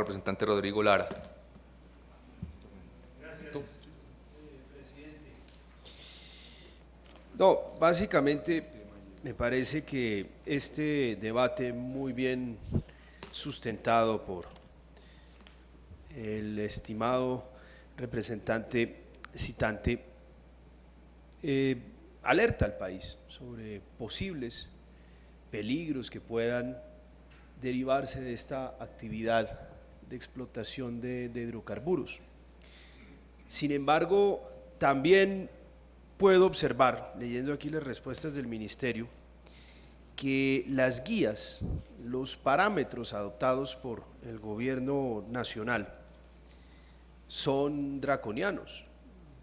representante Rodrigo Lara. Gracias, presidente. No, básicamente me parece que este debate muy bien sustentado por el estimado representante citante alerta al país sobre posibles peligros que puedan derivarse de esta actividad de explotación de hidrocarburos. Sin embargo, también puedo observar, leyendo aquí las respuestas del Ministerio, que las guías, los parámetros adoptados por el gobierno nacional son draconianos.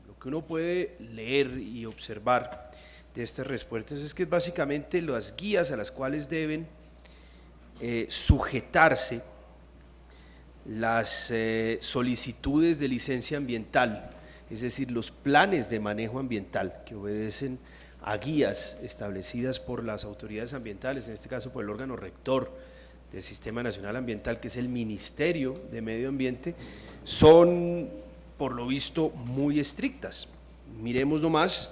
Lo que uno puede leer y observar de estas respuestas es que básicamente las guías a las cuales deben sujetarse las solicitudes de licencia ambiental, es decir, los planes de manejo ambiental que obedecen a guías establecidas por las autoridades ambientales, en este caso por el órgano rector del Sistema Nacional Ambiental, que es el Ministerio de Medio Ambiente, son por lo visto muy estrictas. Miremos nomás,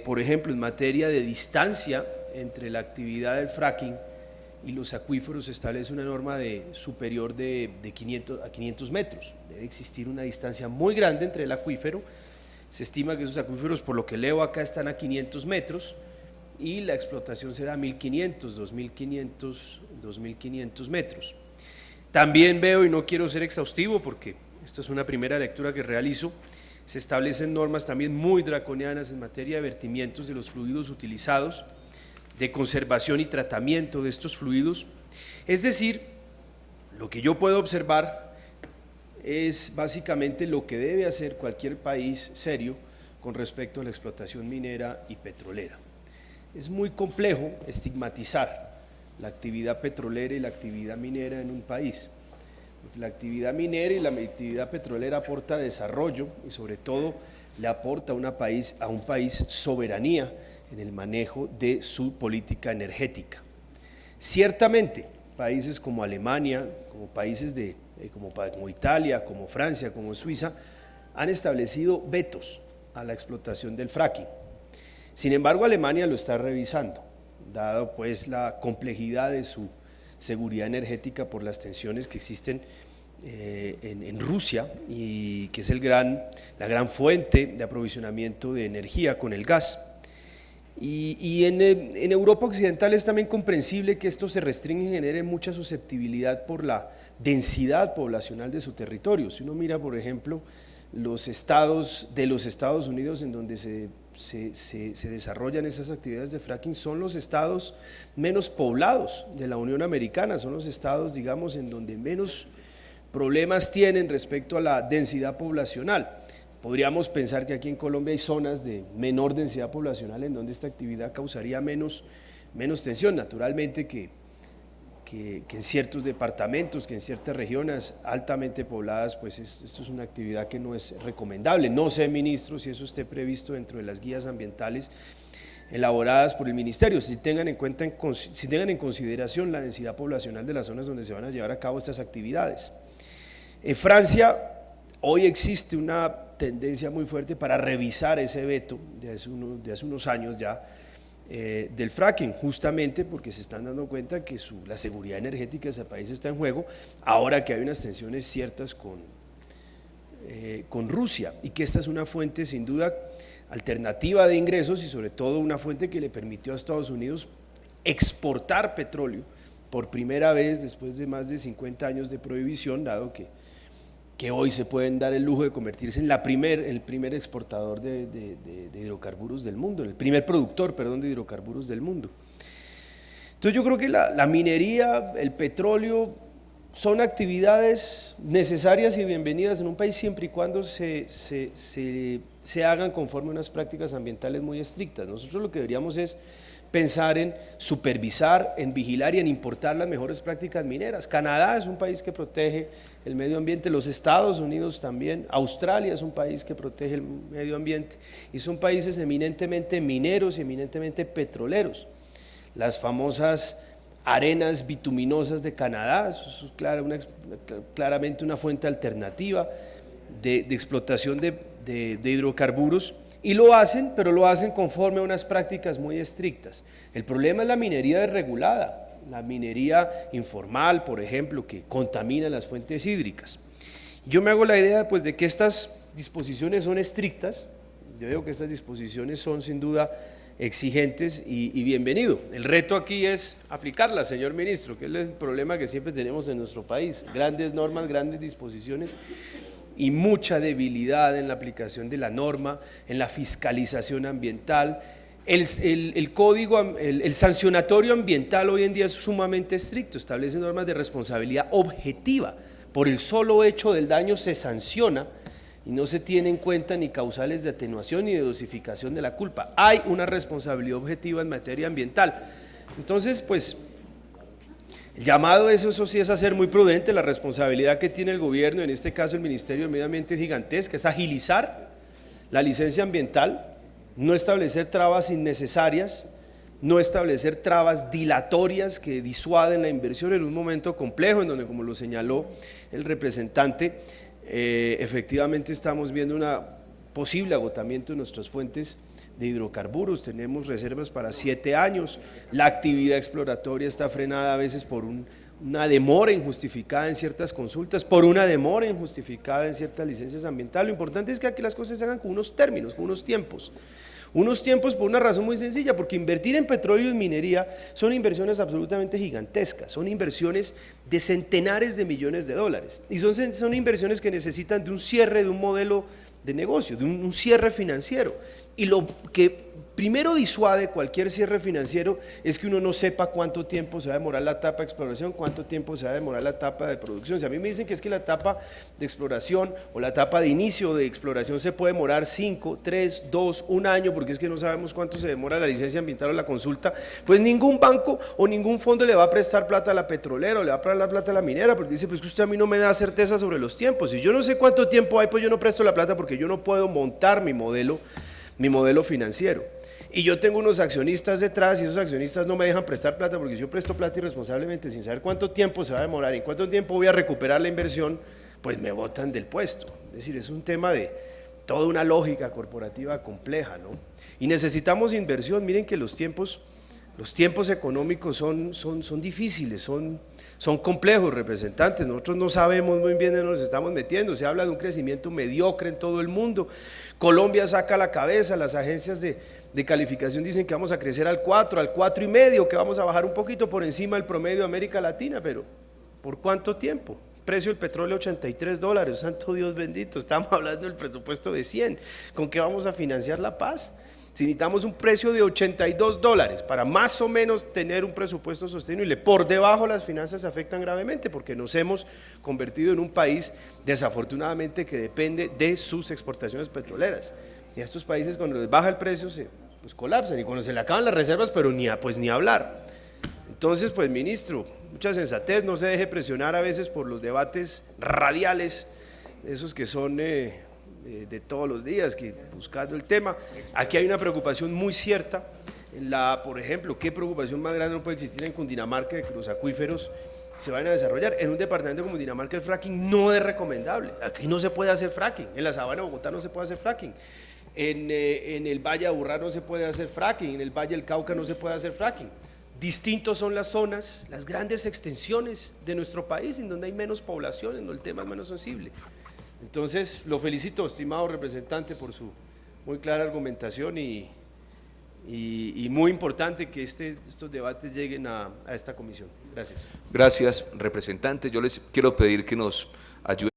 por ejemplo, en materia de distancia entre la actividad del fracking y los acuíferos se establece una norma superior de 500 a 500 metros. Debe existir una distancia muy grande entre el acuífero. Se estima que esos acuíferos, por lo que leo acá, están a 500 metros y la explotación se da a 1500, 2500 metros. También veo, y no quiero ser exhaustivo porque esto es una primera lectura que realizo, se establecen normas también muy draconianas en materia de vertimientos de los fluidos utilizados, de conservación y tratamiento de estos fluidos. Es decir, lo que yo puedo observar es básicamente lo que debe hacer cualquier país serio con respecto a la explotación minera y petrolera. Es muy complejo estigmatizar la actividad petrolera y la actividad minera en un país. La actividad minera y la actividad petrolera aporta desarrollo y sobre todo le aporta a un país soberanía en el manejo de su política energética. Ciertamente, países como Alemania, como países como Italia, como Francia, como Suiza, han establecido vetos a la explotación del fracking. Sin embargo, Alemania lo está revisando, dado pues la complejidad de su seguridad energética por las tensiones que existen en Rusia y que es la gran fuente de aprovisionamiento de energía con el gas. Y en Europa Occidental es también comprensible que esto se restringe y genere mucha susceptibilidad por la densidad poblacional de su territorio. Si uno mira, por ejemplo, los estados de los Estados Unidos en donde se desarrollan esas actividades de fracking, son los estados menos poblados de la Unión Americana, son los estados, digamos, en donde menos problemas tienen respecto a la densidad poblacional. Podríamos pensar que aquí en Colombia hay zonas de menor densidad poblacional en donde esta actividad causaría menos tensión. Naturalmente que en ciertos departamentos, que en ciertas regiones altamente pobladas, pues esto es una actividad que no es recomendable. No sé, ministro, si eso esté previsto dentro de las guías ambientales elaboradas por el Ministerio, si tengan en consideración la densidad poblacional de las zonas donde se van a llevar a cabo estas actividades. En Francia, hoy existe una tendencia muy fuerte para revisar ese veto de hace unos años ya del fracking, justamente porque se están dando cuenta que la seguridad energética de ese país está en juego, ahora que hay unas tensiones ciertas con Rusia, y que esta es una fuente sin duda alternativa de ingresos y sobre todo una fuente que le permitió a Estados Unidos exportar petróleo por primera vez después de más de 50 años de prohibición, dado que hoy se pueden dar el lujo de convertirse en el primer exportador de hidrocarburos del mundo, el primer productor, perdón, de hidrocarburos del mundo. Entonces yo creo que la minería, el petróleo, son actividades necesarias y bienvenidas en un país siempre y cuando se hagan conforme a unas prácticas ambientales muy estrictas. Nosotros lo que deberíamos es pensar en supervisar, en vigilar y en importar las mejores prácticas mineras. Canadá es un país que protege el medio ambiente, los Estados Unidos también, Australia es un país que protege el medio ambiente y son países eminentemente mineros y eminentemente petroleros. Las famosas arenas bituminosas de Canadá, eso es claramente una fuente alternativa de explotación de hidrocarburos, y lo hacen, pero lo hacen conforme a unas prácticas muy estrictas. El problema es la minería desregulada, la minería informal, por ejemplo, que contamina las fuentes hídricas. Yo me hago la idea pues, de que estas disposiciones son estrictas, yo digo que estas disposiciones son sin duda exigentes y bienvenido. El reto aquí es aplicarlas, señor ministro, que es el problema que siempre tenemos en nuestro país, grandes normas, grandes disposiciones y mucha debilidad en la aplicación de la norma, en la fiscalización ambiental. El código, el sancionatorio ambiental hoy en día es sumamente estricto, establece normas de responsabilidad objetiva, por el solo hecho del daño se sanciona y no se tiene en cuenta ni causales de atenuación ni de dosificación de la culpa. Hay una responsabilidad objetiva en materia ambiental. Entonces, pues, el llamado eso sí es a ser muy prudente. La responsabilidad que tiene el gobierno, en este caso el Ministerio de Medio Ambiente, es gigantesca, es agilizar la licencia ambiental, no establecer trabas innecesarias, no establecer trabas dilatorias que disuaden la inversión en un momento complejo, en donde, como lo señaló el representante, efectivamente estamos viendo un posible agotamiento de nuestras fuentes de hidrocarburos, tenemos reservas para 7 años, la actividad exploratoria está frenada a veces por una demora injustificada en ciertas consultas, por una demora injustificada en ciertas licencias ambientales. Lo importante es que aquí las cosas se hagan con unos términos, con unos tiempos por una razón muy sencilla, porque invertir en petróleo y en minería son inversiones absolutamente gigantescas, son inversiones de centenares de millones de dólares, y son inversiones que necesitan de un cierre de un modelo de negocio, de un cierre financiero, y lo que primero disuade cualquier cierre financiero es que uno no sepa cuánto tiempo se va a demorar la etapa de exploración, cuánto tiempo se va a demorar la etapa de producción. Si a mí me dicen que es que la etapa de exploración o la etapa de inicio de exploración se puede demorar 5, 3, 2, 1 año, porque es que no sabemos cuánto se demora la licencia ambiental o la consulta, pues ningún banco o ningún fondo le va a prestar plata a la petrolera o le va a prestar plata a la minera, porque dice, pues que usted a mí no me da certeza sobre los tiempos. Si yo no sé cuánto tiempo hay, pues yo no presto la plata porque yo no puedo montar mi modelo financiero. Y yo tengo unos accionistas detrás y esos accionistas no me dejan prestar plata porque si yo presto plata irresponsablemente sin saber cuánto tiempo se va a demorar y cuánto tiempo voy a recuperar la inversión, pues me botan del puesto. Es decir, es un tema de toda una lógica corporativa compleja, ¿no? Y necesitamos inversión. Miren que los tiempos económicos son difíciles, son complejos, representantes. Nosotros no sabemos muy bien de dónde nos estamos metiendo. Se habla de un crecimiento mediocre en todo el mundo. Colombia saca la cabeza, las agencias de calificación dicen que vamos a crecer al 4, al 4,5, que vamos a bajar un poquito por encima del promedio de América Latina, pero ¿por cuánto tiempo? Precio del petróleo $83, santo Dios bendito, estamos hablando del presupuesto de 100, ¿con qué vamos a financiar la paz? Si necesitamos un precio de $82 para más o menos tener un presupuesto sostenible, por debajo las finanzas se afectan gravemente porque nos hemos convertido en un país desafortunadamente que depende de sus exportaciones petroleras. Y a estos países cuando les baja el precio pues colapsan y cuando se le acaban las reservas, pero ni hablar. Entonces, pues ministro, mucha sensatez, no se deje presionar a veces por los debates radiales, esos que son de todos los días, que buscando el tema. Aquí hay una preocupación muy cierta, por ejemplo, ¿qué preocupación más grande no puede existir en Cundinamarca de que los acuíferos se van a desarrollar? En un departamento como Cundinamarca el fracking no es recomendable, aquí no se puede hacer fracking, en la sabana de Bogotá no se puede hacer fracking, en el Valle de Aburrá no se puede hacer fracking, en el Valle del Cauca no se puede hacer fracking. Distintos son las zonas, las grandes extensiones de nuestro país en donde hay menos población, en donde el tema es menos sensible. Entonces, lo felicito, estimado representante, por su muy clara argumentación y muy importante que estos debates lleguen a esta comisión. Gracias. Gracias, representante. Yo les quiero pedir que nos ayuden.